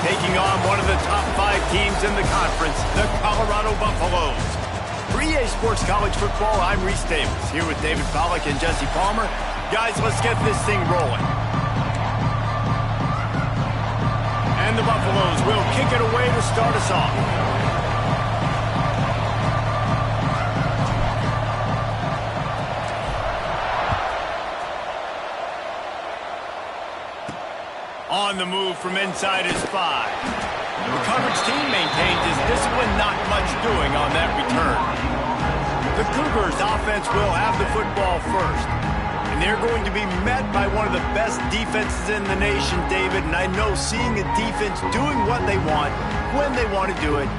taking on one of the top 5 teams in the conference, the Colorado Buffaloes. For EA Sports College Football, I'm Reese Davis, here with David Pollack and Jesse Palmer. Guys, let's get this thing rolling. And the Buffaloes will kick it away to start us off. On the move from inside his 5. The coverage team maintains his discipline, not much doing on that return. The Cougars offense will have the football first. And they're going to be met by one of the best defenses in the nation, David. And I know seeing a defense doing what they want, when they want to do it,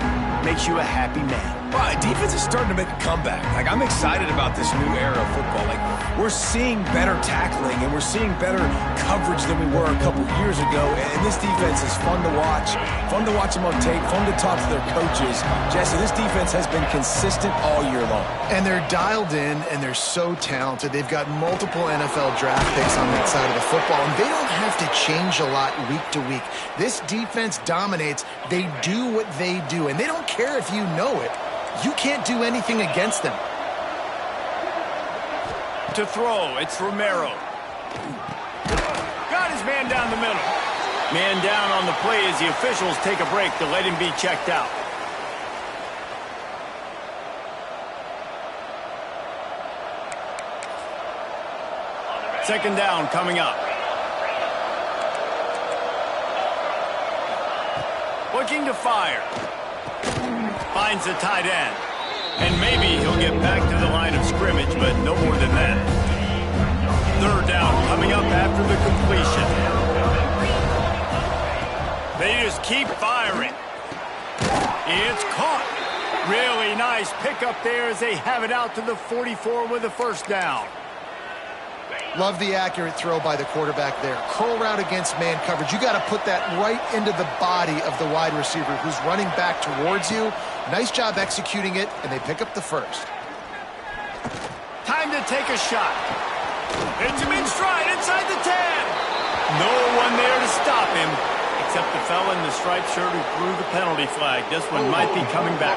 makes you a happy man. Well, defense is starting to make a comeback. Like, I'm excited about this new era of football. Like, we're seeing better tackling and we're seeing better coverage than we were a couple years ago. And this defense is fun to watch them on tape, fun to talk to their coaches. Jesse, this defense has been consistent all year long. And they're dialed in and they're so talented. They've got multiple NFL draft picks on that side of the football, and they don't have to change a lot week to week. This defense dominates. They do what they do, and they don't care if you know it. You can't do anything against them. To throw, it's Romero. Got his man down the middle. Man down on the play as the officials take a break to let him be checked out. Second down coming up. Looking to fire. Finds the tight end. And maybe he'll get back to the line of scrimmage, but no more than that. Third down coming up after the completion. They just keep firing. It's caught. Really nice pickup there as they have it out to the 44 with a first down. Love the accurate throw by the quarterback there. Curl route against man coverage. You got to put that right into the body of the wide receiver who's running back towards you. Nice job executing it, and they pick up the first. Time to take a shot. Hits him in stride inside the 10. No one there to stop him, except the fella in the striped shirt who threw the penalty flag. This one might be coming back.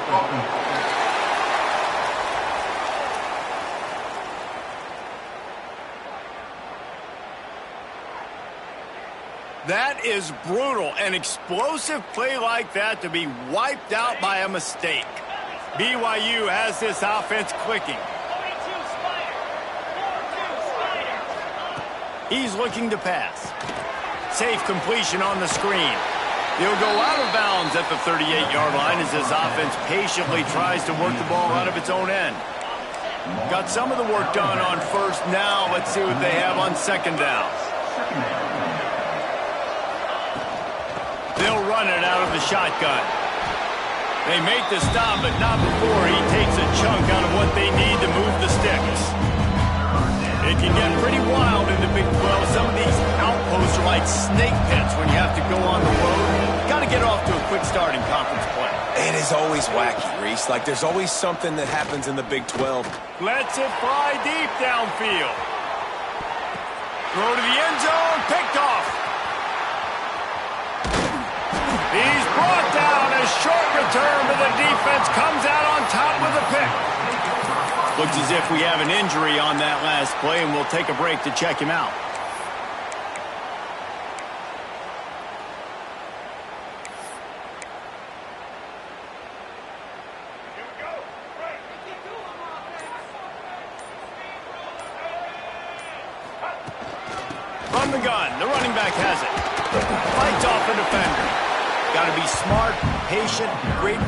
That is brutal. An explosive play like that to be wiped out by a mistake. BYU has this offense clicking. He's looking to pass. Safe completion on the screen. He'll go out of bounds at the 38-yard line as his offense patiently tries to work the ball out of its own end. Got some of the work done on first. Now let's see what they have on second down. They'll run it out of the shotgun. They make the stop, but not before he takes a chunk out of what they need to move the sticks. It can get pretty wild in the Big 12. Some of these outposts are like snake pits when you have to go on the road. Got to get off to a quick start in conference play. It is always wacky, Reese. Like, there's always something that happens in the Big 12. Lets it fly deep downfield. Throw to the end zone, picked off. He's brought down. A short return, but the defense comes out on top with a pick. Looks as if we have an injury on that last play, and we'll take a break to check him out. From the gun, the running back has it. Fights off a defender. Got to be smart, patient, great.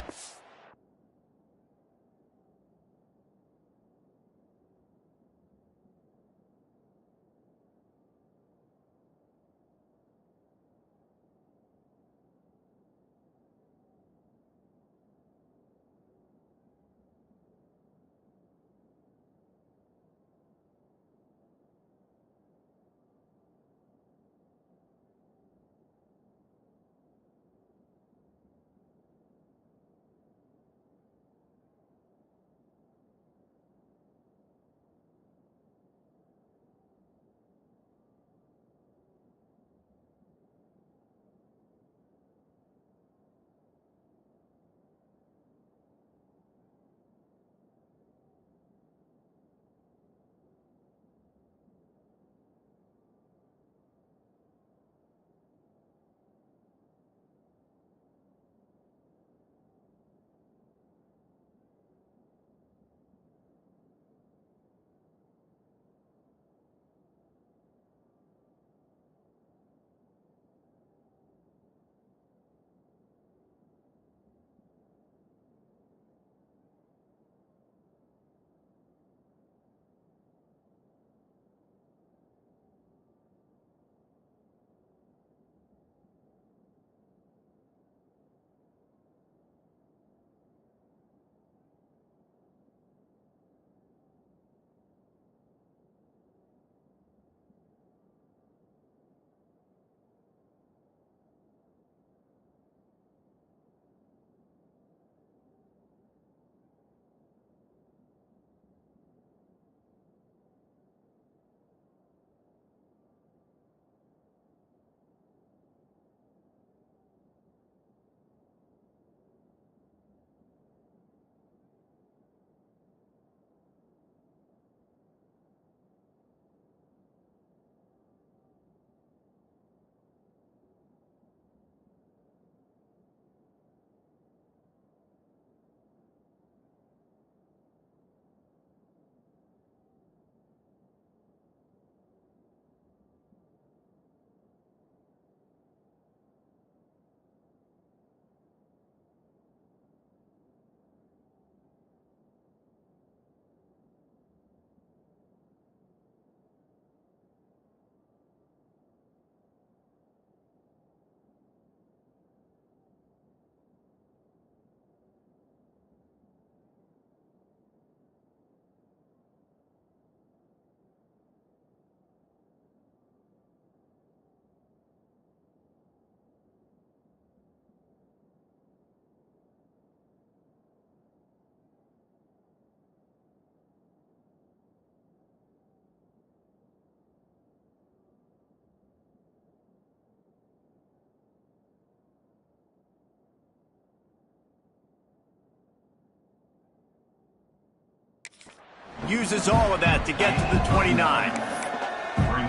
uses all of that to get to the 29.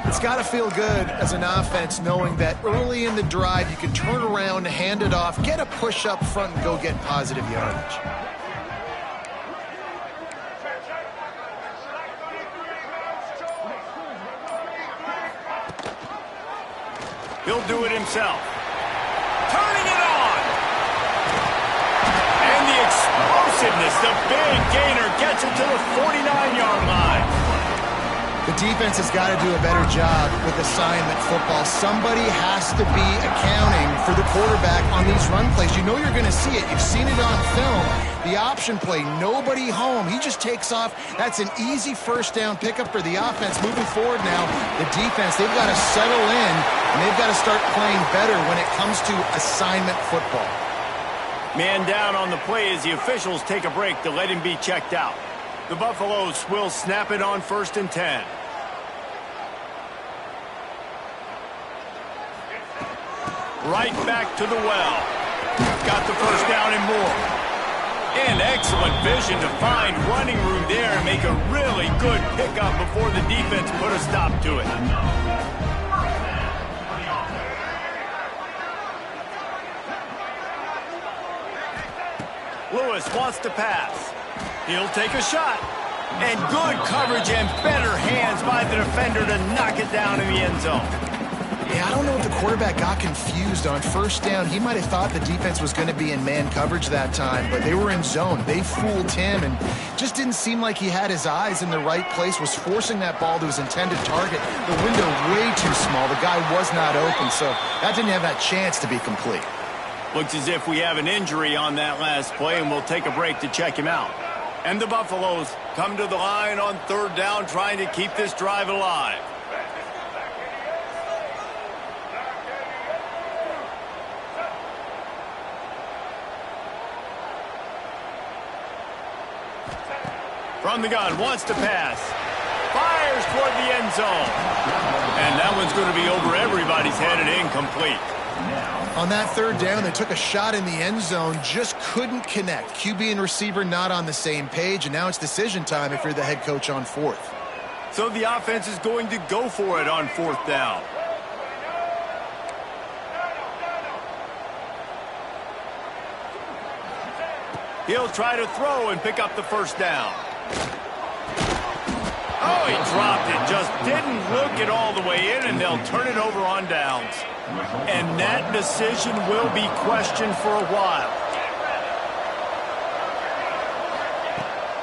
It's got to feel good as an offense knowing that early in the drive you can turn around, hand it off, get a push up front, and go get positive yardage. He'll do it himself. Turning it on. And the explosiveness, the big gainer gets it to the 49-yard line. The defense has got to do a better job with assignment football. Somebody has to be accounting for the quarterback on these run plays. You know you're going to see it. You've seen it on film. The option play, nobody home. He just takes off. That's an easy first down pickup for the offense. Moving forward now, the defense, they've got to settle in, and they've got to start playing better when it comes to assignment football. Man down on the play as the officials take a break to let him be checked out. The Buffaloes will snap it on 1st and 10. Right back to the well. Got the first down and more. And excellent vision to find running room there and make a really good pickup before the defense put a stop to it. Lewis wants to pass. He'll take a shot. And good coverage and better hands by the defender to knock it down in the end zone. Yeah, I don't know if the quarterback got confused on first down. He might have thought the defense was going to be in man coverage that time, but they were in zone. They fooled him and just didn't seem like he had his eyes in the right place, was forcing that ball to his intended target. The window way too small. The guy was not open, so that didn't have that chance to be complete. Looks as if we have an injury on that last play, and we'll take a break to check him out. And the Buffaloes come to the line on 3rd down, trying to keep this drive alive. From the gun, wants to pass. Fires toward the end zone. And that one's going to be over everybody's head and incomplete. On that 3rd down, they took a shot in the end zone, just couldn't connect. QB and receiver not on the same page, and now it's decision time if you're the head coach on 4th. So the offense is going to go for it on 4th down. He'll try to throw and pick up the first down. Oh, he dropped it. Just didn't look it all the way in, and they'll turn it over on downs. And that decision will be questioned for a while.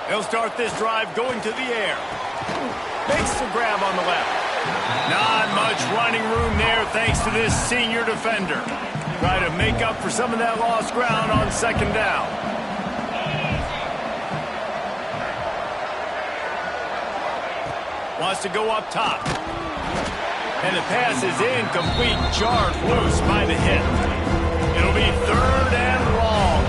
He'll start this drive going to the air. Makes the grab on the left. Not much running room there thanks to this senior defender. Try to make up for some of that lost ground on 2nd down. Wants to go up top. And the pass is incomplete, jarred loose by the hit. It'll be 3rd and long.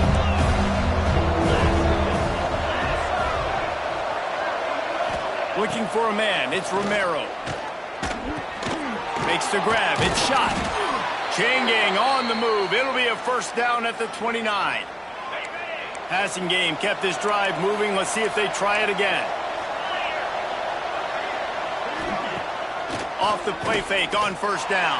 Looking for a man, it's Romero. Makes the grab, it's shot. Changing on the move, it'll be a first down at the 29. Passing game kept this drive moving, let's see if they try it again. Off the play fake on 1st down.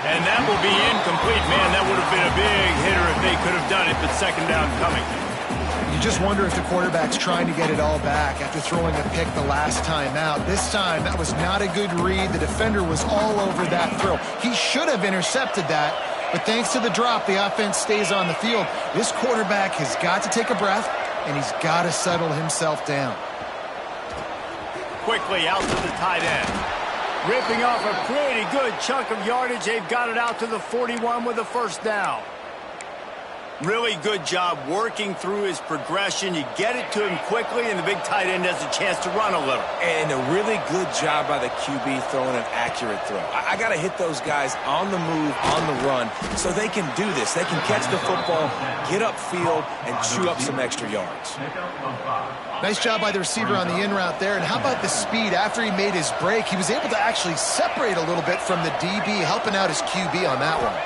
And that will be incomplete. Man, that would have been a big hitter if they could have done it, but 2nd down coming. You just wonder if the quarterback's trying to get it all back after throwing a pick the last time out. This time, that was not a good read. The defender was all over that throw. He should have intercepted that, but thanks to the drop, the offense stays on the field. This quarterback has got to take a breath, and he's got to settle himself down. Quickly out to the tight end. Ripping off a pretty good chunk of yardage. They've got it out to the 41 with a first down. Really good job working through his progression. You get it to him quickly, and the big tight end has a chance to run a little. And a really good job by the QB throwing an accurate throw. I got to hit those guys on the move, on the run, so they can do this. They can catch the football, get upfield, and chew up some extra yards. Nice job by the receiver on the in route there. And how about the speed? After he made his break, he was able to actually separate a little bit from the DB, helping out his QB on that one.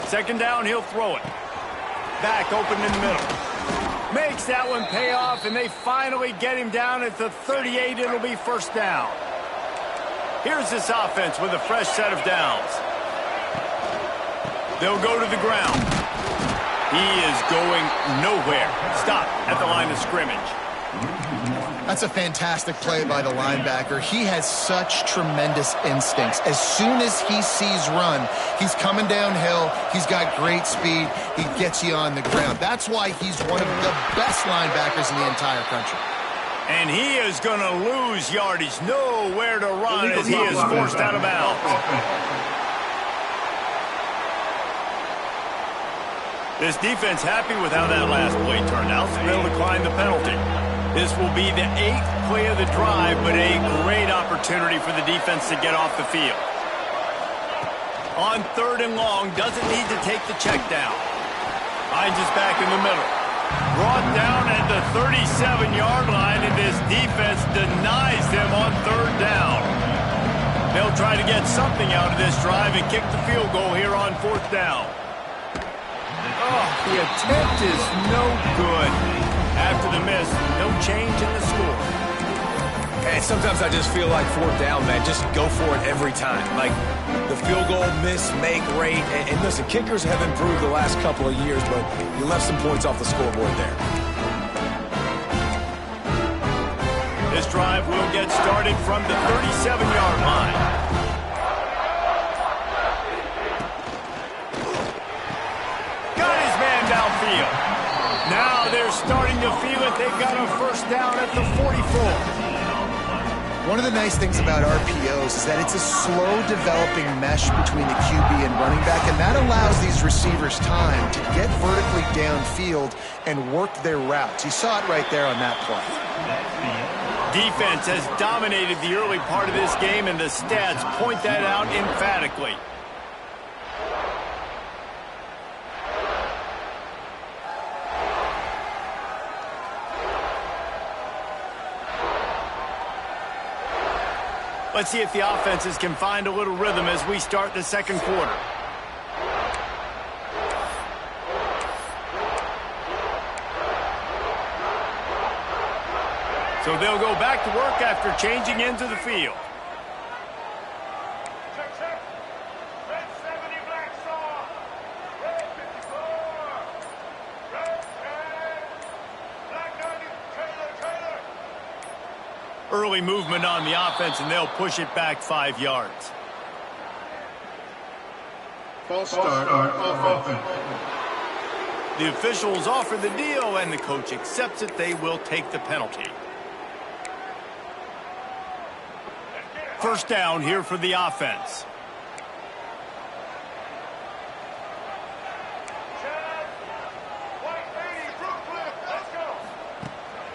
2nd down, he'll throw it. Back open in the middle. Makes that one pay off, and they finally get him down at the 38. It'll be first down. Here's this offense with a fresh set of downs. They'll go to the ground. He is going nowhere. Stop at the line of scrimmage. That's a fantastic play by the linebacker. He has such tremendous instincts. As soon as he sees run, he's coming downhill. He's got great speed. He gets you on the ground. That's why he's one of the best linebackers in the entire country. And he is going to lose yardage. Nowhere to run as he is forced out of bounds. This defense happy with how that last play turned out, so they'll decline the penalty. This will be the 8th play of the drive, but a great opportunity for the defense to get off the field. On 3rd and long, doesn't need to take the check down. Hines is back in the middle. Brought down at the 37-yard line, and this defense denies them on 3rd down. They'll try to get something out of this drive and kick the field goal here on 4th down. Oh, the attempt is no good. After the miss, no change in the score. And sometimes I just feel like 4th down, man, just go for it every time. Like the field goal miss, make rate. And listen, kickers have improved the last couple of years, but you left some points off the scoreboard there. This drive will get started from the 37-yard line. Downfield. Now they're starting to feel it. They've got a first down at the 44. One of the nice things about RPOs is that it's a slow developing mesh between the QB and running back, and that allows these receivers time to get vertically downfield and work their routes. You saw it right there on that play. Defense has dominated the early part of this game, and the stats point that out emphatically. Let's see if the offenses can find a little rhythm as we start the second quarter. So they'll go back to work after changing into the field. Early movement on the offense, and they'll push it back 5 yards. False start on offense. The officials offer the deal, and the coach accepts it. They will take the penalty. First down here for the offense.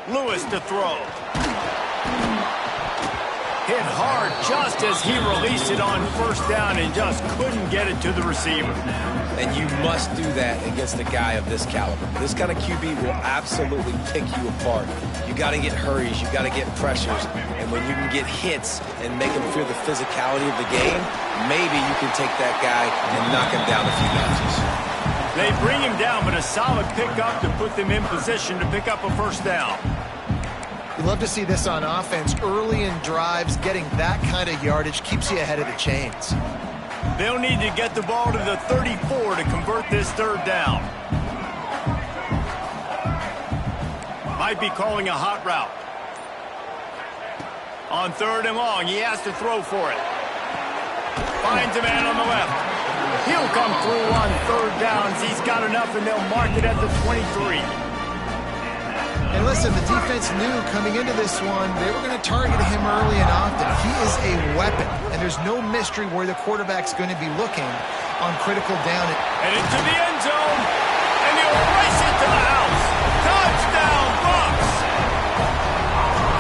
Lewis to throw. Hit hard just as he released it on first down and just couldn't get it to the receiver. And you must do that against a guy of this caliber. This kind of QB will absolutely pick you apart. You got to get hurries, you got to get pressures, and when you can get hits and make him feel the physicality of the game, maybe you can take that guy and knock him down a few notches. They bring him down, but a solid pickup to put them in position to pick up a first down. You love to see this on offense. Early in drives, getting that kind of yardage keeps you ahead of the chains. They'll need to get the ball to the 34 to convert this third down. Might be calling a hot route. On 3rd and long, he has to throw for it. Finds a man on the left. He'll come through on 3rd downs. He's got enough, and they'll mark it at the 23. And listen, the defense knew coming into this one, they were going to target him early and often. He is a weapon, and there's no mystery where the quarterback's going to be looking on critical down. And into the end zone, and he'll race it to the house. Touchdown, Bucs!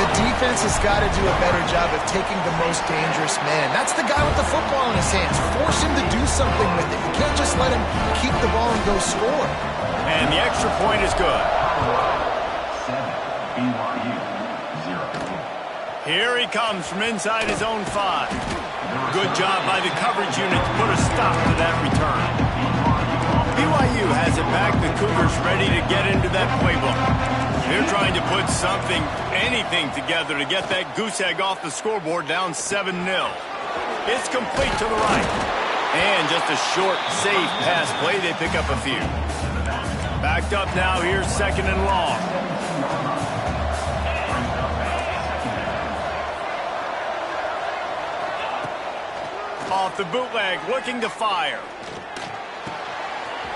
The defense has got to do a better job of taking the most dangerous man. That's the guy with the football in his hands. Force him to do something with it. You can't just let him keep the ball and go score. And the extra point is good. BYU 0. Here he comes from inside his own 5. Good job by the coverage unit to put a stop to that return. BYU BYU has it back. The Cougars ready to get into that playbook. They're trying to put something, anything together to get that goose egg off the scoreboard down 7-0. It's complete to the right. And just a short, safe pass play. They pick up a few. Backed up now. Here's 2nd and long. Off the bootleg, looking to fire.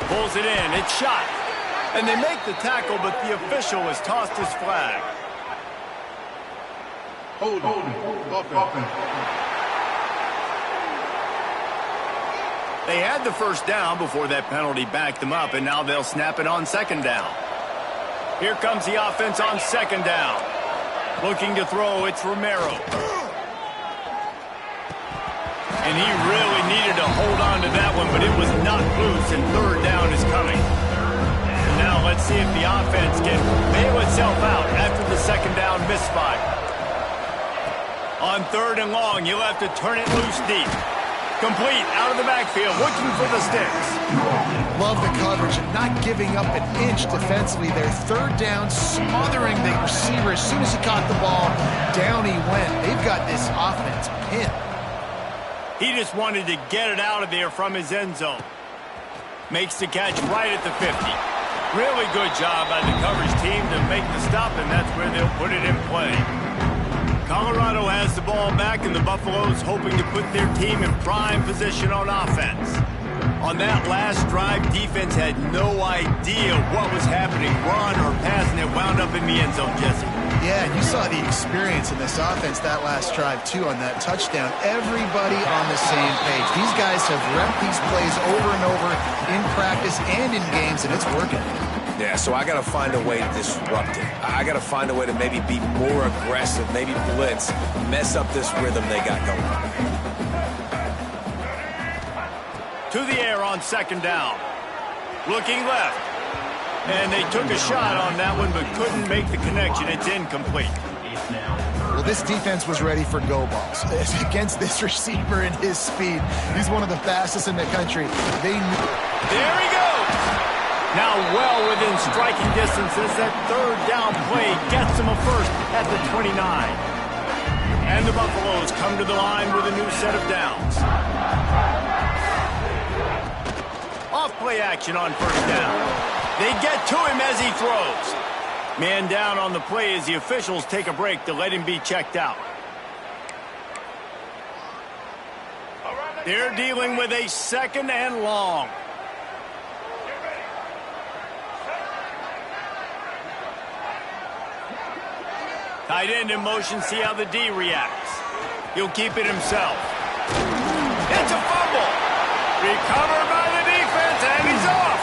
Pulls it in. It's shot. And they make the tackle, but the official has tossed his flag. Hold offense. They had the first down before that penalty backed them up, and now they'll snap it on 2nd down. Here comes the offense on 2nd down. Looking to throw, it's Romero. And he really needed to hold on to that one, but it was not loose, and 3rd down is coming. And now let's see if the offense can bail itself out after the 2nd down misfire. On 3rd and long, you'll have to turn it loose deep. Complete out of the backfield, looking for the sticks. Love the coverage and not giving up an inch defensively. Their 3rd down, smothering the receiver. As soon as he caught the ball, down he went. They've got this offense pinned. He just wanted to get it out of there from his end zone. Makes the catch right at the 50. Really good job by the coverage team to make the stop, and that's where they'll put it in play. Colorado has the ball back, and the Buffaloes hoping to put their team in prime position on offense. On that last drive, defense had no idea what was happening, run or pass, and it wound up in the end zone, Jesse. Yeah, you saw the experience in this offense that last drive, too, on that touchdown. Everybody on the same page. These guys have repped these plays over and over in practice and in games, and it's working. Yeah, so I got to find a way to disrupt it. I got to find a way to maybe be more aggressive, maybe blitz, mess up this rhythm they got going. To the air on 2nd down. Looking left. And they took a shot on that one, but couldn't make the connection. It's incomplete. Well, this defense was ready for go balls. Against this receiver and his speed, he's one of the fastest in the country. They knew. There he goes. Now well within striking distance as that 3rd down play gets him a first at the 29. And the Buffaloes come to the line with a new set of downs. Off-play action on 1st down. They get to him as he throws. Man down on the play as the officials take a break to let him be checked out. They're dealing with a 2nd and long. Tight end in motion, see how the D reacts. He'll keep it himself. It's a fumble. Recovered by the defense, and he's off.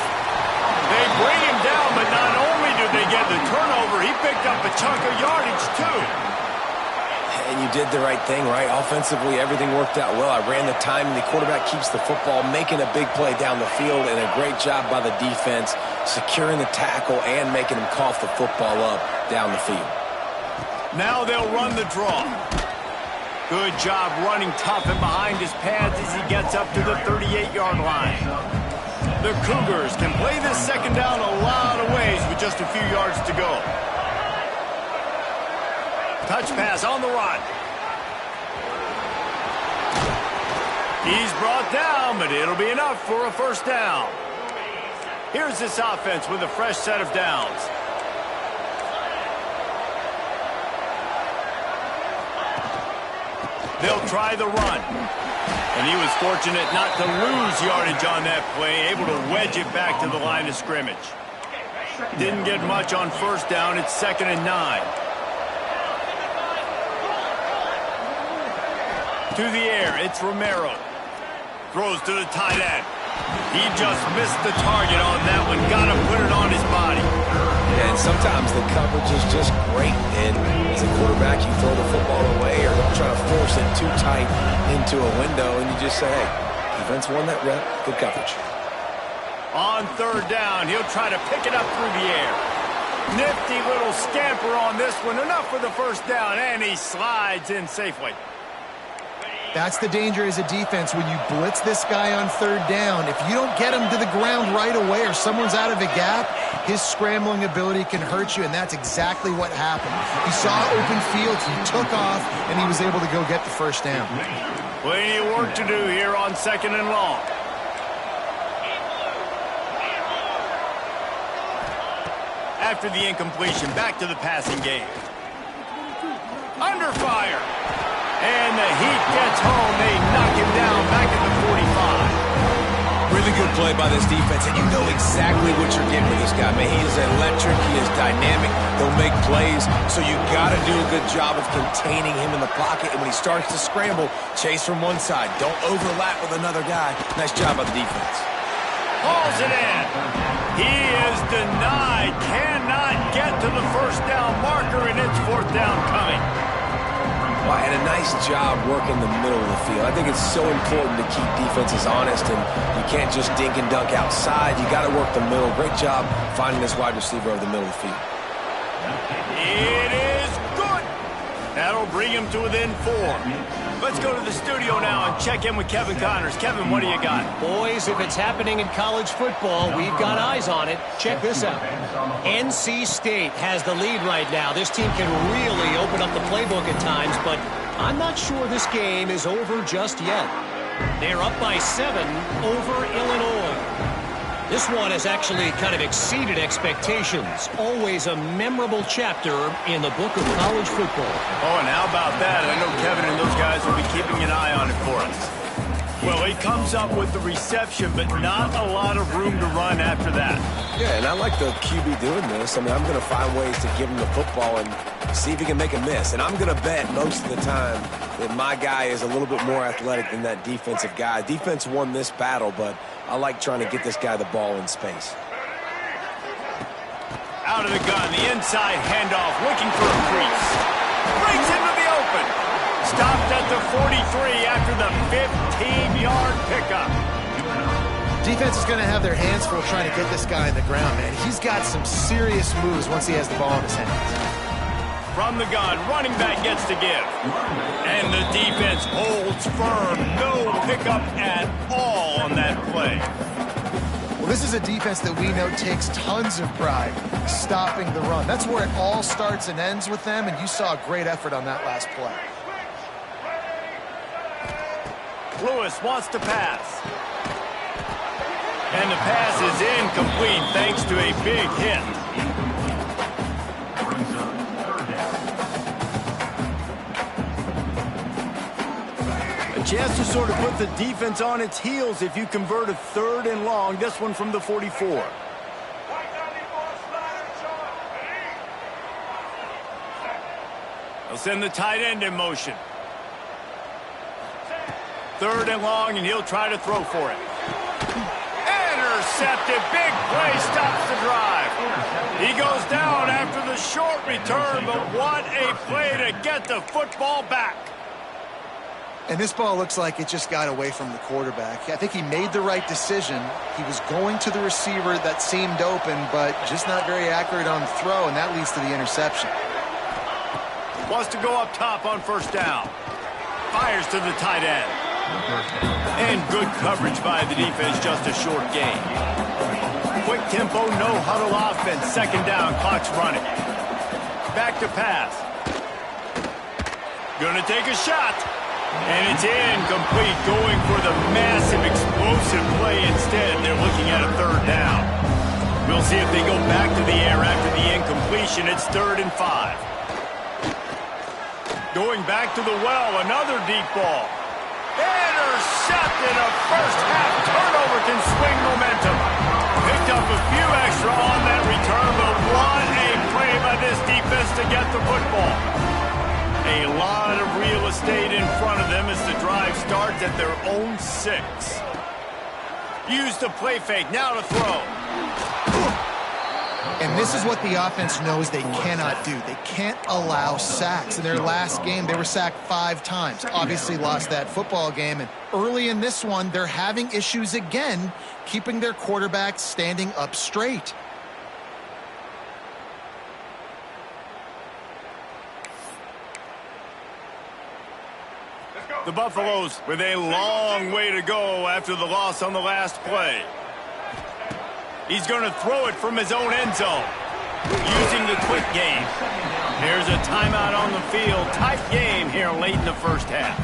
They bring him down, but not only do they get the turnover, he picked up a chunk of yardage, too. And you did the right thing, right? Offensively, everything worked out well. I ran the time, and the quarterback keeps the football, making a big play down the field, and a great job by the defense, securing the tackle and making him cough the football up down the field. Now they'll run the draw. Good job running tough and behind his pads as he gets up to the 38-yard line. The Cougars can play this 2nd down a lot of ways with just a few yards to go. Touch pass on the run. He's brought down, but it'll be enough for a 1st down. Here's this offense with a fresh set of downs. They'll try the run. And he was fortunate not to lose yardage on that play, able to wedge it back to the line of scrimmage. Didn't get much on 1st down. It's 2nd and 9. To the air, it's Romero. Throws to the tight end. He just missed the target on that one. Got to put it on his body. Yeah, and sometimes the coverage is just great. And as a quarterback, you throw the football away or don't try to force it too tight into a window, and you just say, hey, defense won that rep. Good coverage. On 3rd down, he'll try to pick it up through the air. Nifty little scamper on this one. Enough for the 1st down, and he slides in safely. That's the danger as a defense when you blitz this guy on third down. If you don't get him to the ground right away or someone's out of a gap, his scrambling ability can hurt you, and that's exactly what happened. He saw open field, he took off, and he was able to go get the first down. Plenty of work to do here on 2nd and long. After the incompletion, back to the passing game. Under fire. And the Heat gets home. They knock him down back at the 45. Really good play by this defense, and you know exactly what you're getting with this guy, man. He is electric. He is dynamic. He'll make plays, so you got to do a good job of containing him in the pocket. And when he starts to scramble, chase from one side. Don't overlap with another guy. Nice job by the defense. Hauls it in. He is denied. Cannot get to the first down marker, and it's 4th down coming. Well, and a nice job working the middle of the field. I think it's so important to keep defenses honest, and you can't just dink and dunk outside. You got to work the middle. Great job finding this wide receiver over the middle of the field. It is good. That'll bring him to within 4. Let's go to the studio now and check in with Kevin Connors. Kevin, what do you got? Boys, if it's happening in college football, we've got eyes on it. Check this out. NC State has the lead right now. This team can really open up the playbook at times, but I'm not sure this game is over just yet. They're up by 7 over Illinois. This one has actually kind of exceeded expectations. Always a memorable chapter in the book of college football. Oh, and how about that? I know Kevin and those guys will be keeping an eye on it for us. Well, he comes up with the reception, but not a lot of room to run after that. Yeah, and I like the QB doing this. I mean, I'm going to find ways to give him the football and see if he can make a miss. And I'm going to bet most of the time that my guy is a little bit more athletic than that defensive guy. Defense won this battle, but I like trying to get this guy the ball in space. Out of the gun, the inside handoff, looking for a crease. Brings him to the open. Stopped at the 43 after the 15-yard pickup. Defense is going to have their hands full trying to get this guy in the ground, man. He's got some serious moves once he has the ball in his hands. From the gun, running back gets to give. And the defense holds firm. No pickup at all on that play. Well, this is a defense that we know takes tons of pride stopping the run. That's where it all starts and ends with them, and you saw a great effort on that last play. Lewis wants to pass. And the pass is incomplete thanks to a big hit. A chance to sort of put the defense on its heels if you convert a 3rd and long. This one from the 44. They'll send the tight end in motion. 3rd and long, and he'll try to throw for it. Intercepted. Big play stops the drive. He goes down after the short return, but what a play to get the football back. And this ball looks like it just got away from the quarterback. I think he made the right decision. He was going to the receiver that seemed open, but just not very accurate on the throw, and that leads to the interception. Wants to go up top on 1st down. Fires to the tight end. And good coverage by the defense, just a short gain. Quick tempo, no huddle offense. 2nd down, clock's running. Back to pass. Gonna take a shot. And it's incomplete, going for the massive explosive play instead. They're looking at a 3rd down. We'll see if they go back to the air after the incompletion. It's 3rd and 5. Going back to the well, another deep ball. Intercepted. A first-half turnover can swing momentum. Picked up a few extra on that return, but what a play by this defense to get the football. A lot of real estate in front of them as the drive starts at their own 6. Use the play fake, now to throw. And this is what the offense knows they cannot do. They can't allow sacks. In their last game, they were sacked 5 times. Obviously lost that football game. And early in this one, they're having issues again, keeping their quarterback standing up straight. Let's go. The Buffaloes with a long way to go after the loss on the last play. He's going to throw it from his own end zone, using the quick game. Here's a timeout on the field. Tight game here late in the first half.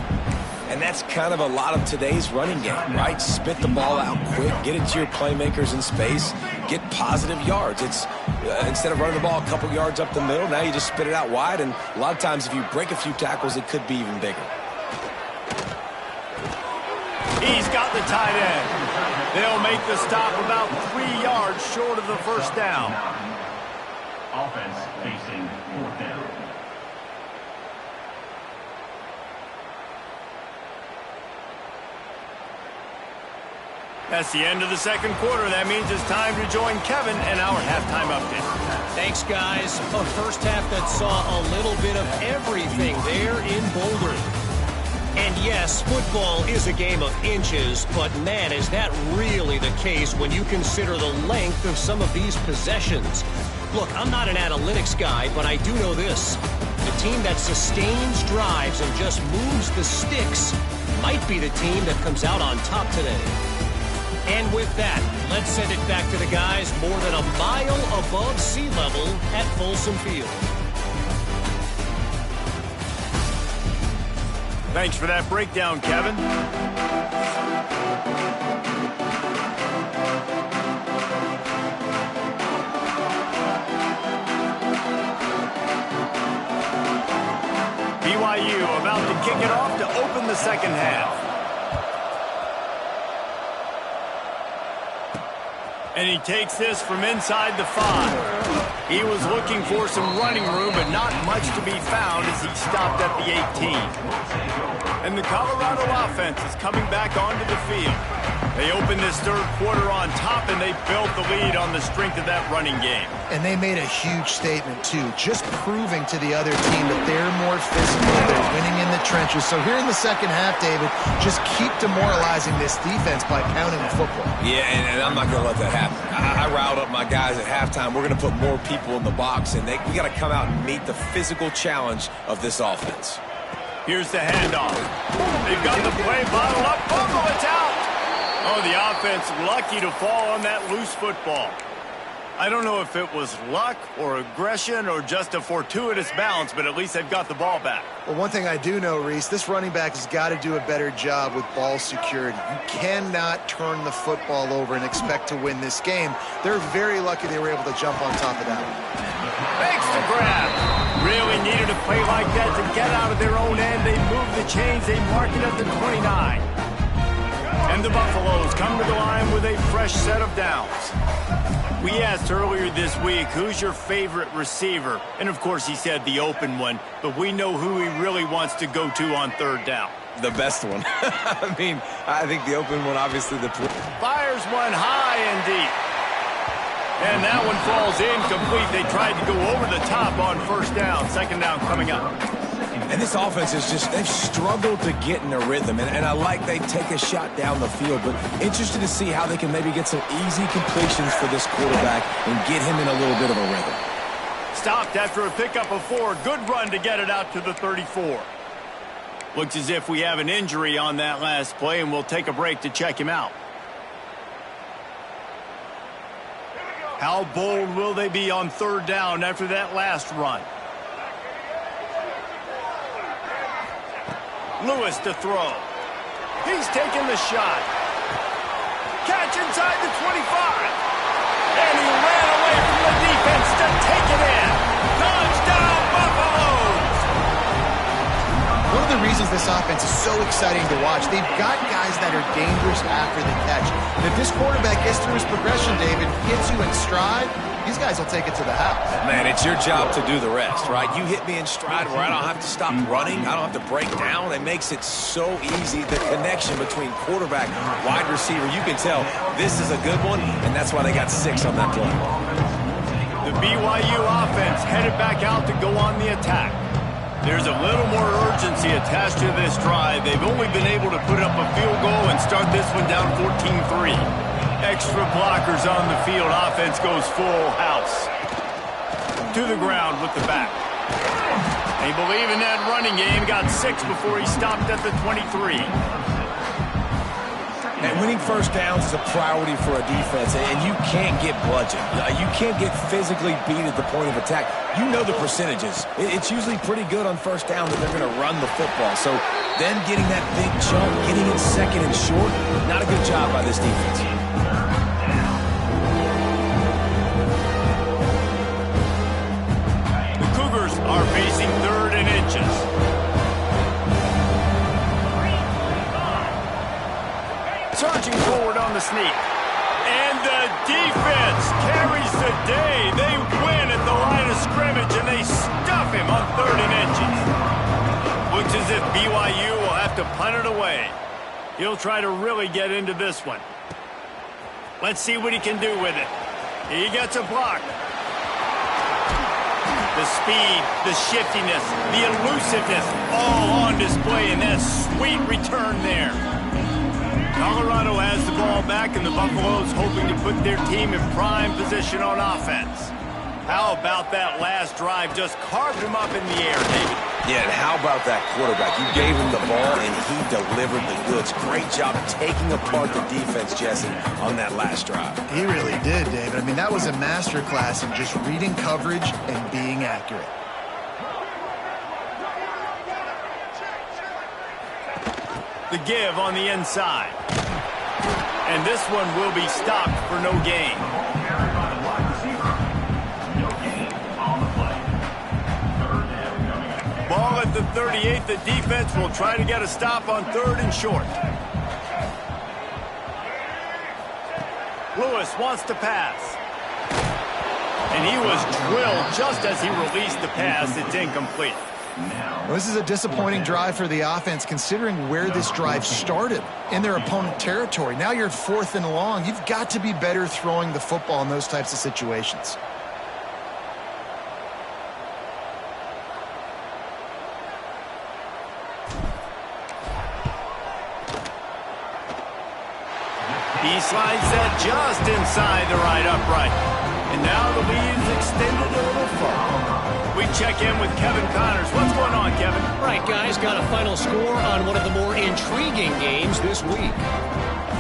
And that's kind of a lot of today's running game, right? Spit the ball out quick, get it to your playmakers in space, get positive yards. It's instead of running the ball a couple yards up the middle, now you just spit it out wide, and a lot of times if you break a few tackles, it could be even bigger. He's got the tight end. They'll make the stop about 3 yards short of the first down. Offense facing fourth down. That's the end of the second quarter. That means it's time to join Kevin and our halftime update. Thanks, guys. A first half that saw a little bit of everything there in Boulder. And yes, football is a game of inches, but man, is that really the case when you consider the length of some of these possessions. Look, I'm not an analytics guy, but I do know this. The team that sustains drives and just moves the sticks might be the team that comes out on top today. And with that, let's send it back to the guys more than a mile above sea level at Folsom Field. Thanks for that breakdown, Kevin. BYU about to kick it off to open the second half. And he takes this from inside the 5. He was looking for some running room, but not much to be found as he stopped at the 18. And the Colorado offense is coming back onto the field. They opened this third quarter on top, and they built the lead on the strength of that running game. And they made a huge statement, too, just proving to the other team that they're more physical, they're winning in the trenches. So here in the second half, David, just keep demoralizing this defense by pounding the football. Yeah, and I'm not going to let that happen. I riled up my guys at halftime. We're going to put more people in the box, and we got to come out and meet the physical challenge of this offense. Here's the handoff. They've got the play bottled up. Oh, it's out! Oh, the offense lucky to fall on that loose football. I don't know if it was luck or aggression or just a fortuitous bounce, but at least they've got the ball back. Well, one thing I do know, Reese, this running back has got to do a better job with ball security. You cannot turn the football over and expect to win this game. They're very lucky they were able to jump on top of that one. Makes the grab. Really needed a play like that to get out of their own end. They move the chains. They mark it at the 29. And the Buffaloes come to the line with a fresh set of downs. We asked earlier this week, who's your favorite receiver? And, of course, he said the open one. But we know who he really wants to go to on third down. The best one. I mean, I think the open one, obviously, Fires one high and deep. And that one falls incomplete. They tried to go over the top on first down. Second down coming up. And this offense is just, they've struggled to get in a rhythm. And I like they take a shot down the field, but interested to see how they can maybe get some easy completions for this quarterback and get him in a little bit of a rhythm. Stopped after a pickup of 4. Good run to get it out to the 34. Looks as if we have an injury on that last play, and we'll take a break to check him out. How bold will they be on third down after that last run? Lewis to throw. He's taking the shot. Catch inside the 25. And he ran away from the defense to take it in. Touchdown, Buffaloes! One of the reasons this offense is so exciting to watch, they've got guys that are dangerous after the catch. And if this quarterback gets through his progression, David, hits you in stride, these guys will take it to the house. Man, it's your job to do the rest, right? You hit me in stride where I don't have to stop running. I don't have to break down. It makes it so easy. The connection between quarterback and wide receiver, you can tell this is a good one, and that's why they got 6 on that play. The BYU offense headed back out to go on the attack. There's a little more urgency attached to this drive. They've only been able to put up a field goal and start this one down 14-3. Extra blockers on the field. Offense goes full house. To the ground with the back. They believe in that running game. Got 6 before he stopped at the 23. And winning first downs is a priority for a defense, and you can't get bludgeoned. You can't get physically beat at the point of attack. You know the percentages. It's usually pretty good on first down that they're going to run the football. So then getting that big chunk, getting it second and short, not a good job by this defense. The Cougars are facing 3rd and inches. Charging forward on the sneak. And the defense carries the day. They win at the line of scrimmage, and they stuff him on 3rd and inches. Looks as if BYU will have to punt it away. He'll try to really get into this one. Let's see what he can do with it. He gets a block. The speed, the shiftiness, the elusiveness, all on display in that sweet return there. Colorado has the ball back, and the Buffaloes hoping to put their team in prime position on offense. How about that last drive? Just carved him up in the air, David. Yeah, and how about that quarterback? You gave him the ball, and he delivered the goods. Great job taking apart the defense, Jesse, on that last drive. He really did, David. I mean, that was a masterclass in just reading coverage and being accurate. The give on the inside. And this one will be stopped for no gain. Ball at the 38. The defense will try to get a stop on 3rd and short. Lewis wants to pass. And he was drilled just as he released the pass. It's incomplete. Well, this is a disappointing drive for the offense, considering where this drive started, in their opponent territory. Now you're 4th and long. You've got to be better throwing the football in those types of situations. He slides that just inside the right upright. And now the lead is extended a little further. We check in with Kevin Connors. What's going on, Kevin? Right, guys, got a final score on one of the more intriguing games this week.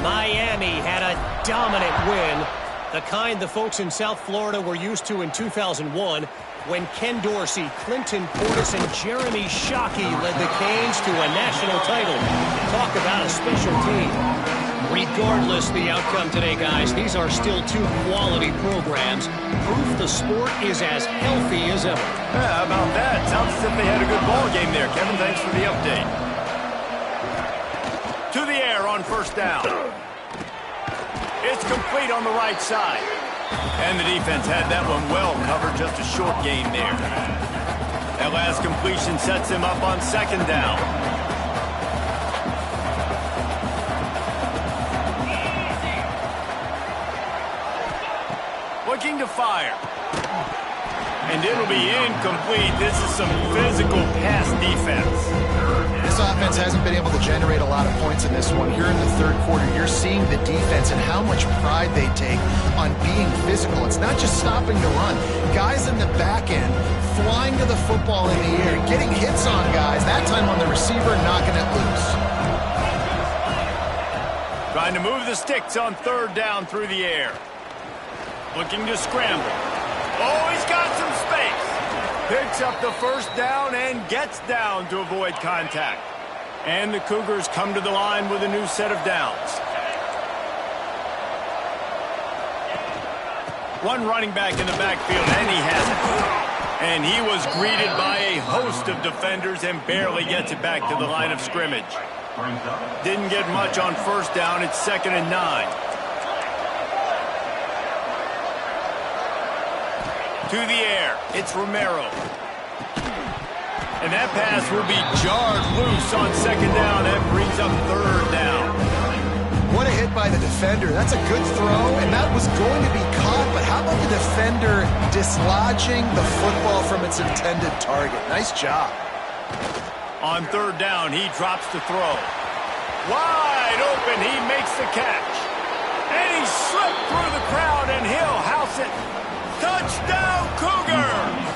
Miami had a dominant win, the kind the folks in South Florida were used to in 2001 when Ken Dorsey, Clinton Portis, and Jeremy Shockey led the Canes to a national title. Talk about a special team. Regardless the outcome today, guys, these are still 2 quality programs. Proof the sport is as healthy as ever. Yeah, how about that? Sounds as if they had a good ball game there. Kevin, thanks for the update. To the air on 1st down. It's complete on the right side. And the defense had that one well covered, just a short gain there. That last completion sets him up on 2nd down. Looking to fire. And it'll be incomplete. This is some physical pass defense. This offense hasn't been able to generate a lot of points in this one. Here in the 3rd quarter, you're seeing the defense and how much pride they take on being physical. It's not just stopping to run. Guys in the back end flying to the football in the air, getting hits on guys, that time on the receiver, knocking it loose. Trying to move the sticks on 3rd down through the air. Looking to scramble. Oh, he's got some space. Picks up the 1st down and gets down to avoid contact. And the Cougars come to the line with a new set of downs. One running back in the backfield, and he has it. And he was greeted by a host of defenders and barely gets it back to the line of scrimmage. Didn't get much on 1st down. It's 2nd and 9. To the air, it's Romero. And that pass will be jarred loose on 2nd down. That brings up 3rd down. What a hit by the defender. That's a good throw, and that was going to be caught, but how about the defender dislodging the football from its intended target? Nice job. On 3rd down, he drops to throw. Wide open, he makes the catch. And he slipped through the crowd, and he'll house it. Touchdown, Cougars!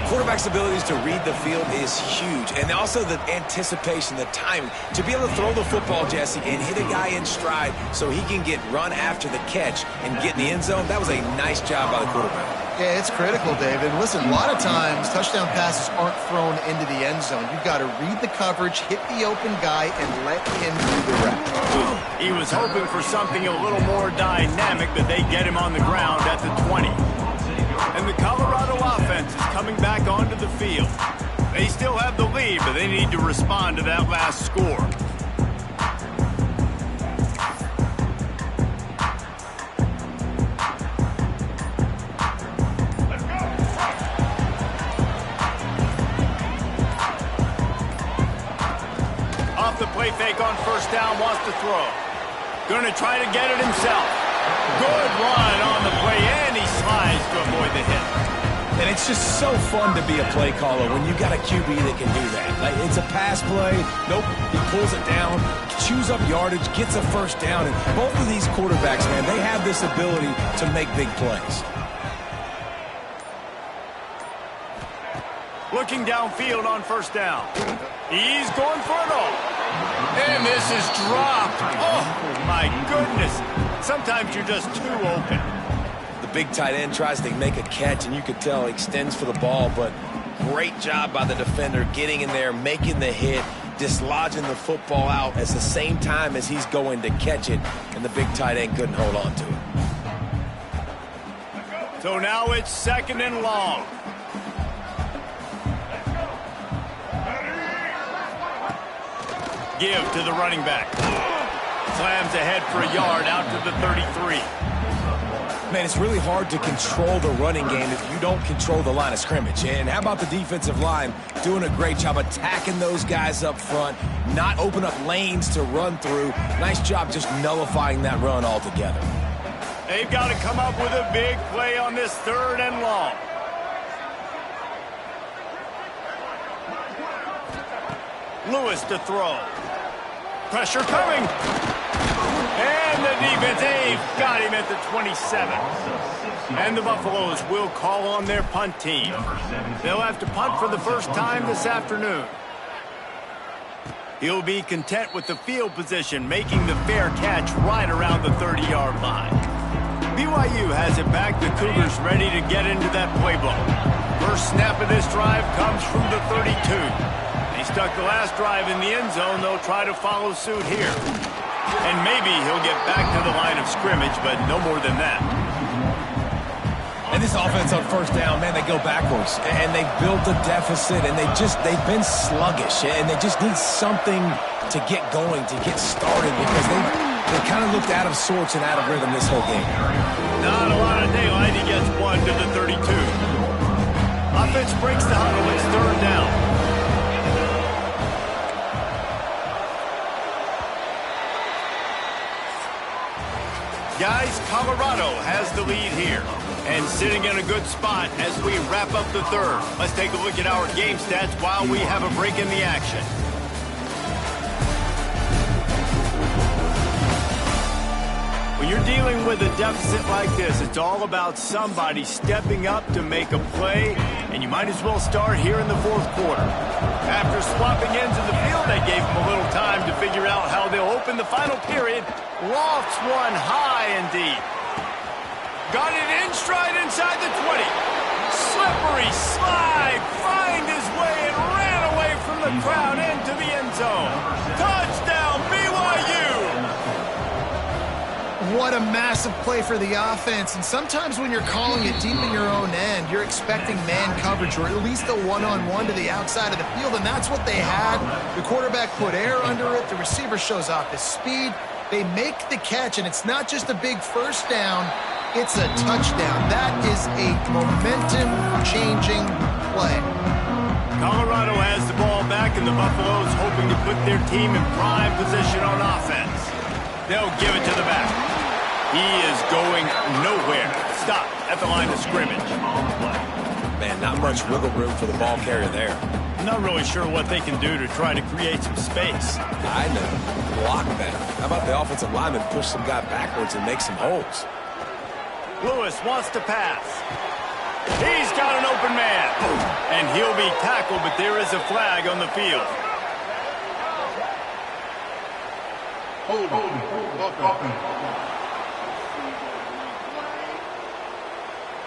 Quarterback's abilities to read the field is huge. And also the anticipation, the timing. To be able to throw the football, Jesse, and hit a guy in stride so he can get run after the catch and get in the end zone, that was a nice job by the quarterback. Yeah, it's critical, David. Listen, a lot of times touchdown passes aren't thrown into the end zone. You've got to read the coverage, hit the open guy, and let him do the rest. He was hoping for something a little more dynamic, but they get him on the ground at the 20. And the Colorado offense is coming back onto the field. They still have the lead, but they need to respond to that last score. Off the play fake on first down, wants to throw. Going to try to get it himself. Good run on the play, and he slides to avoid the hit. And it's just so fun to be a play caller when you got a QB that can do that. Like, it's a pass play. Nope, he pulls it down, chews up yardage, gets a first down. And both of these quarterbacks, man, they have this ability to make big plays. Looking downfield on first down. He's going for it all. And this is dropped. Oh, my goodness. Sometimes you're just too open. The big tight end tries to make a catch, and you could tell he extends for the ball, but great job by the defender getting in there, making the hit, dislodging the football out at the same time as he's going to catch it, and the big tight end couldn't hold on to it. So now it's 2nd and long. Give to the running back. Slams ahead for a yard out to the 33. Man, it's really hard to control the running game if you don't control the line of scrimmage. And how about the defensive line doing a great job attacking those guys up front, not open up lanes to run through. Nice job just nullifying that run altogether. They've got to come up with a big play on this 3rd and long. Lewis to throw. Pressure coming. And the defense, they've got him at the 27. And the Buffaloes will call on their punt team. They'll have to punt for the first time this afternoon. He'll be content with the field position, making the fair catch right around the 30-yard line. BYU has it back. The Cougars ready to get into that playbook. First snap of this drive comes from the 32. They stuck the last drive in the end zone. They'll try to follow suit here. And maybe he'll get back to the line of scrimmage, but no more than that. And this offense on first down, man, they go backwards. And they built a deficit, and they've been sluggish. And they just need something to get going, to get started, because they kind of looked out of sorts and out of rhythm this whole game. Not a lot of daylight. He gets one to the 32. Offense breaks the huddle. It's 3rd down. Guys, Colorado has the lead here and sitting in a good spot as we wrap up the 3rd. Let's take a look at our game stats while we have a break in the action. When you're dealing with a deficit like this, it's all about somebody stepping up to make a play, and you might as well start here in the 4th quarter. After swapping ends of the field, they gave them a little time to figure out how they'll open the final period. Lofts one high and deep. Got it in stride inside the 20. Slippery slide, find his way and ran away from the crowd into the end zone. Touchdown, BYU! What a massive play for the offense. And sometimes when you're calling it deep in your own end, you're expecting man coverage or at least a one-on-one to the outside of the field, and that's what they had. The quarterback put air under it. The receiver shows off his speed. They make the catch, and it's not just a big first down. It's a touchdown. That is a momentum-changing play. Colorado has the ball back, and the Buffaloes hoping to put their team in prime position on offense. They'll give it to the back. He is going nowhere. Stop at the line of scrimmage. Man, not much wiggle room for the ball carrier there. I'm not really sure what they can do to try to create some space. I know. Block better. How about the offensive lineman push some guy backwards and make some holes? Lewis wants to pass. He's got an open man. And he'll be tackled, but there is a flag on the field.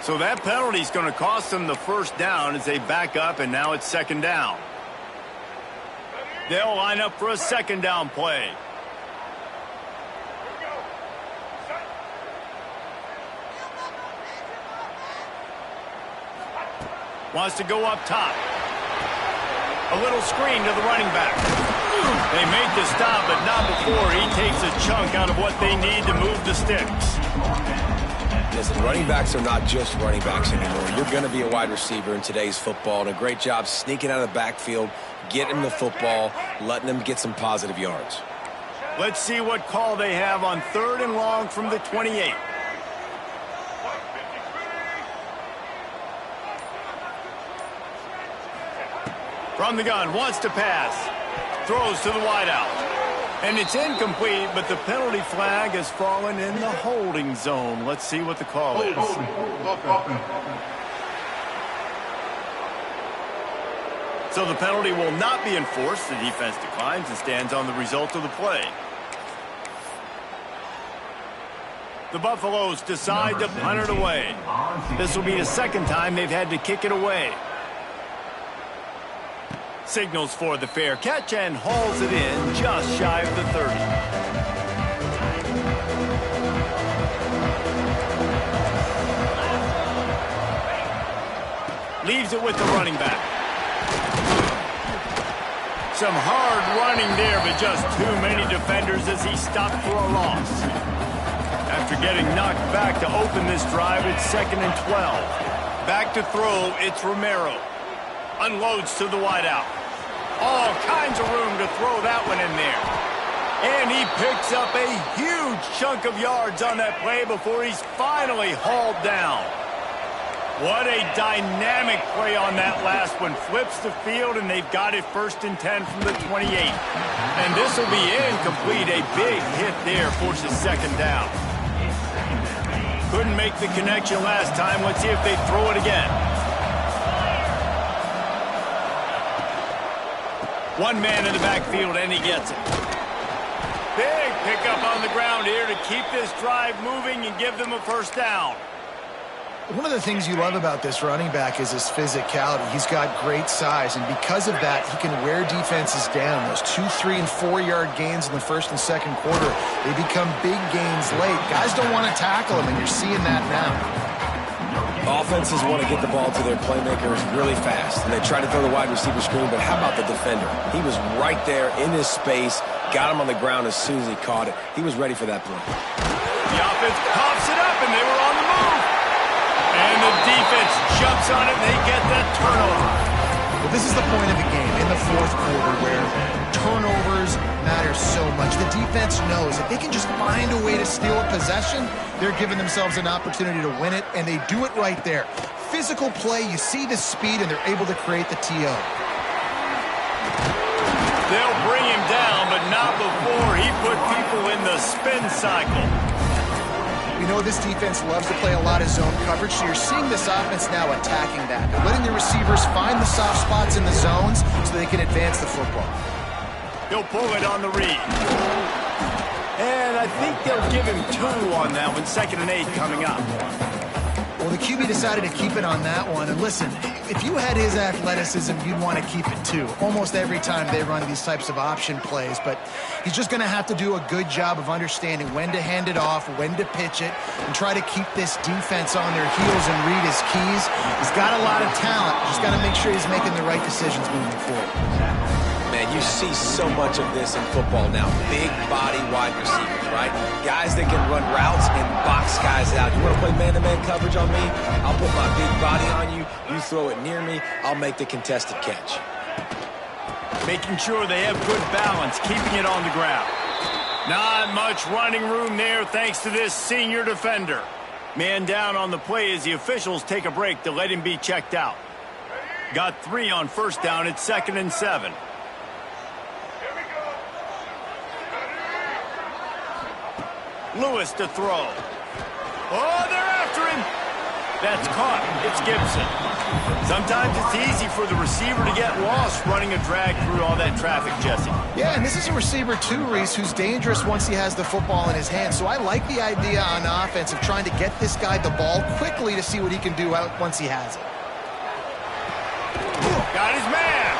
So that penalty is going to cost them the first down as they back up, and now it's second down. They'll line up for a second down play. Wants to go up top. A little screen to the running back. They make the stop, but not before he takes a chunk out of what they need to move the sticks. Listen, running backs are not just running backs anymore. You're going to be a wide receiver in today's football, and a great job sneaking out of the backfield, getting him the football, letting him get some positive yards. Let's see what call they have on 3rd and long from the 28. From the gun, wants to pass. Throws to the wideout. And it's incomplete, but the penalty flag has fallen in the holding zone. Let's see what the call is. So the penalty will not be enforced. The defense declines and stands on the result of the play. The Buffaloes decide to punt it away. This will be the second time they've had to kick it away. Signals for the fair catch and hauls it in just shy of the 30. Leaves it with the running back. Some hard running there, but just too many defenders as he stopped for a loss. After getting knocked back to open this drive, it's 2nd and 12. Back to throw, it's Romero. Unloads to the wideout. All kinds of room to throw that one in there. And he picks up a huge chunk of yards on that play before he's finally hauled down. What a dynamic play on that last one. Flips the field, and they've got it 1st and 10 from the 28. And this will be incomplete. A big hit there forces second down. Couldn't make the connection last time. Let's see if they throw it again. One man in the backfield, and he gets it. Big pickup on the ground here to keep this drive moving and give them a first down. One of the things you love about this running back is his physicality. He's got great size, and because of that, he can wear defenses down. Those 2, 3, and 4-yard gains in the 1st and 2nd quarter, they become big gains late. Guys don't want to tackle him, and you're seeing that now. Offenses want to get the ball to their playmakers really fast, and they try to throw the wide receiver screen, but how about the defender? He was right there in his space, got him on the ground as soon as he caught it. He was ready for that play. The offense pops it up, and they were on the move. And the defense jumps on it, and they get that turnover. Well, this is the point of the game in the 4th quarter where turnovers matter so much. The defense knows if they can just find a way to steal a possession, they're giving themselves an opportunity to win it, and they do it right there. Physical play, you see the speed, and they're able to create the TO. They'll bring him down, but not before he put people in the spin cycle. We know this defense loves to play a lot of zone coverage, so you're seeing this offense now attacking that. They're letting the receivers find the soft spots in the zones so they can advance the football. He'll pull it on the read. And I think they'll give him 2 on that one. 2nd and 8 coming up. Well, the QB decided to keep it on that one. And listen, if you had his athleticism, you'd want to keep it too. Almost every time they run these types of option plays. But he's just going to have to do a good job of understanding when to hand it off, when to pitch it, and try to keep this defense on their heels and read his keys. He's got a lot of talent. Just got to make sure he's making the right decisions moving forward. Man, you see so much of this in football now. Big body wide receivers, right? Guys that can run routes and box guys out. You want to play man-to-man coverage on me? I'll put my big body on you. You throw it near me, I'll make the contested catch. Making sure they have good balance, keeping it on the ground. Not much running room there thanks to this senior defender. Man down on the play as the officials take a break to let him be checked out. Got 3 on first down. It's 2nd and 7. Lewis to throw. Oh, they're after him. That's caught. It's Gibson. Sometimes it's easy for the receiver to get lost running a drag through all that traffic, Jesse. Yeah, and this is a receiver too, Reese, who's dangerous once he has the football in his hands. So I like the idea on offense of trying to get this guy the ball quickly to see what he can do out once he has it. Got his man.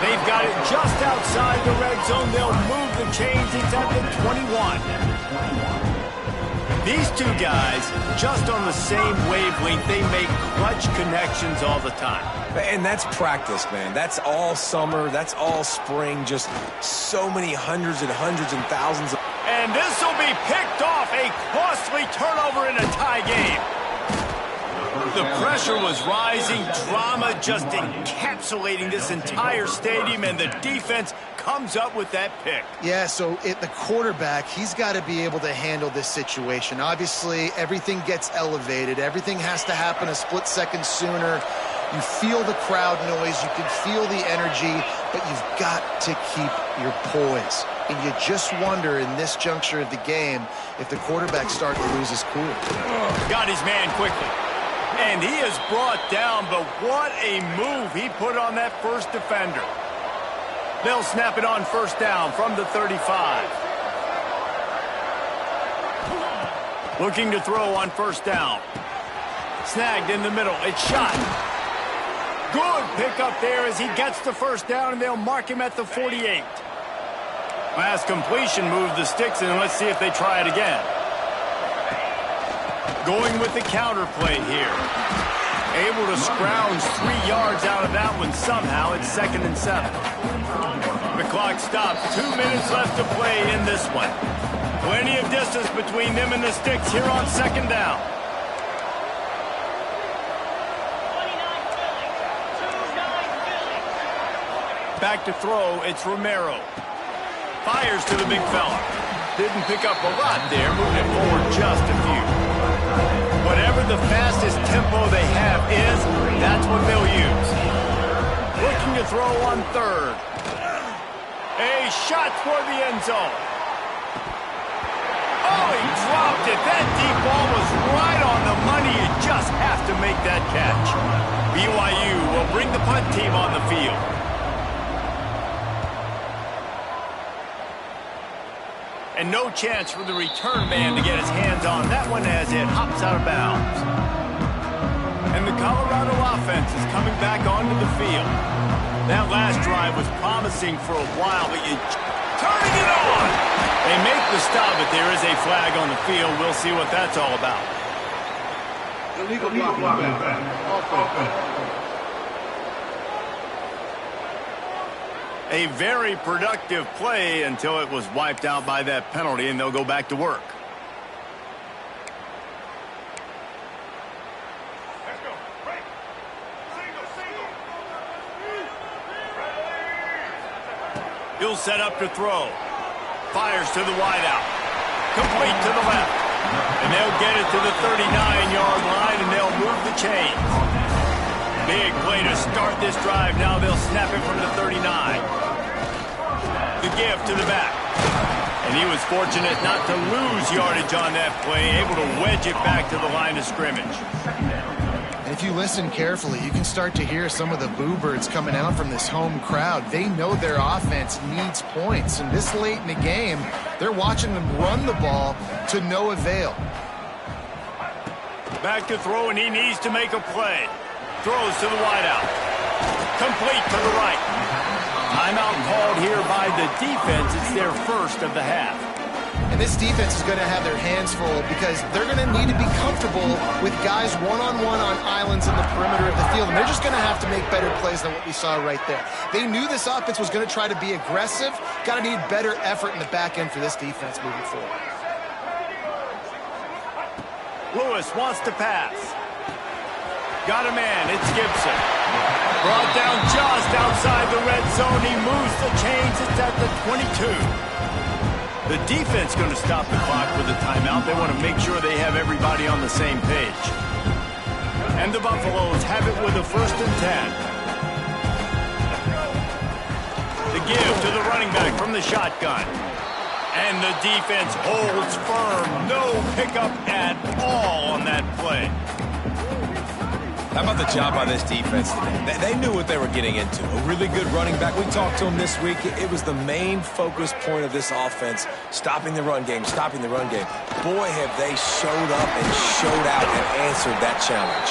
They've got it just outside the red zone. They'll move the chains. It's at the 21. These two guys, just on the same wavelength, they make clutch connections all the time. And that's practice, man. That's all summer. That's all spring. Just so many hundreds and thousands of... And this will be picked off. A costly turnover in a tie game. The pressure was rising, drama just encapsulating this entire stadium, and the defense comes up with that pick. Yeah, so the quarterback, he's got to be able to handle this situation. Obviously, everything gets elevated. Everything has to happen a split second sooner. You feel the crowd noise. You can feel the energy, but you've got to keep your poise. And you just wonder in this juncture of the game if the quarterback's starting to lose his cool. Got his man quickly. And he is brought down, but what a move he put on that first defender. They'll snap it on first down from the 35. Looking to throw on first down. Snagged in the middle. It's shot. Good pickup there as he gets the first down, and they'll mark him at the 48. Last completion moved the sticks, and let's see if they try it again. Going with the counter play here. Able to scrounge 3 yards out of that one somehow. It's 2nd and 7. The clock stops. 2 minutes left to play in this one. Plenty of distance between them and the sticks here on 2nd down. Back to throw. It's Romero. Fires to the big fella. Didn't pick up a lot there. Moving it forward just a few. Whatever the fastest tempo they have is, that's what they'll use. Looking to throw on third. A shot toward the end zone. Oh, he dropped it. That deep ball was right on the money. You just have to make that catch. BYU will bring the punt team on the field. And no chance for the return man to get his hands on that one as it hops out of bounds. And the Colorado offense is coming back onto the field. That last drive was promising for a while, but you turning it on. They make the stop, but there is a flag on the field. We'll see what that's all about. Illegal blocking. A very productive play until it was wiped out by that penalty, and they'll go back to work. Let's go. Break. Single. He'll set up to throw. Fires to the wideout. Complete to the left. And they'll get it to the 39-yard line, and they'll move the chains. Big play to start this drive. Now they'll snap it from the 39. The give to the back. And he was fortunate not to lose yardage on that play, able to wedge it back to the line of scrimmage. And if you listen carefully, you can start to hear some of the boo birds coming out from this home crowd. They know their offense needs points. And this late in the game, they're watching them run the ball to no avail. Back to throw, and he needs to make a play. Throws to the wideout. Complete to the right. Timeout called here by the defense. It's their first of the half. And this defense is going to have their hands full because they're going to need to be comfortable with guys one-on-one on islands in the perimeter of the field. And they're just going to have to make better plays than what we saw right there. They knew this offense was going to try to be aggressive. Got to need better effort in the back end for this defense moving forward. Lewis wants to pass. Got a man. It's Gibson. Brought down just outside the red zone. He moves the chains. It's at the 22. The defense going to stop the clock with a timeout. They want to make sure they have everybody on the same page. And the Buffaloes have it with a 1st and 10. The give to the running back from the shotgun. And the defense holds firm. No pickup at all on that play. How about the job by this defense today? They knew what they were getting into. A really good running back. We talked to him this week. It was the main focus point of this offense, stopping the run game, stopping the run game. Boy, have they showed up and showed out and answered that challenge.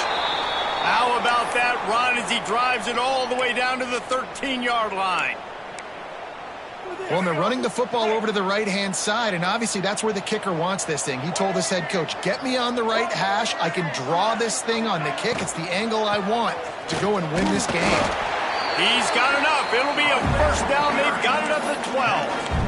How about that run as he drives it all the way down to the 13-yard line? Well, and they're running the football over to the right-hand side, and obviously that's where the kicker wants this thing. He told his head coach, get me on the right hash. I can draw this thing on the kick. It's the angle I want to go and win this game. He's got enough. It'll be a first down. They've got it at the 12.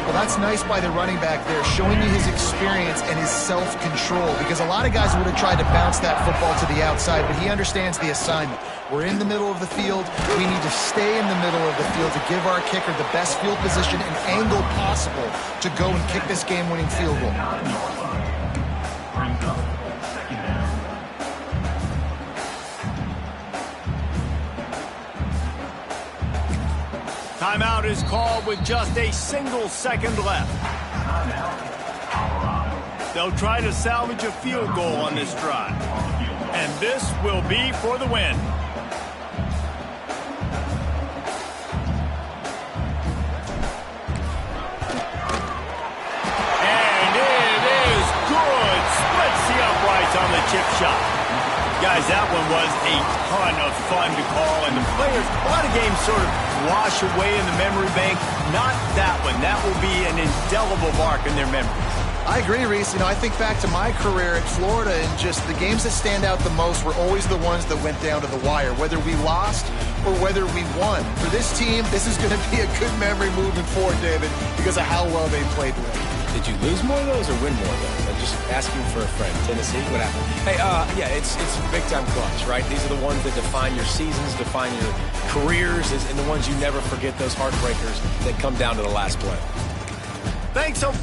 Well, that's nice by the running back there, showing you his experience and his self-control, because a lot of guys would have tried to bounce that football to the outside, but he understands the assignment. We're in the middle of the field. We need to stay in the middle of the field to give our kicker the best field position and angle possible to go and kick this game-winning field goal. Timeout is called with just a single second left. They'll try to salvage a field goal on this drive. And this will be for the win. And it is good. Splits the uprights on the chip shot. Guys, that one was a ton of fun to call, and the players, a lot of games sort of wash away in the memory bank. Not that one. That will be an indelible mark in their memory. I agree, Reese. I think back to my career at Florida, and just the games that stand out the most were always the ones that went down to the wire, whether we lost or whether we won. For this team, this is going to be a good memory moving forward, David, because of how well they played today. Did you lose more of those or win more of those? I'm just asking for a friend. Tennessee, what happened? Hey, yeah, it's big-time clutch, right? These are the ones that define your seasons, define your careers, and the ones you never forget, those heartbreakers that come down to the last play. Thanks so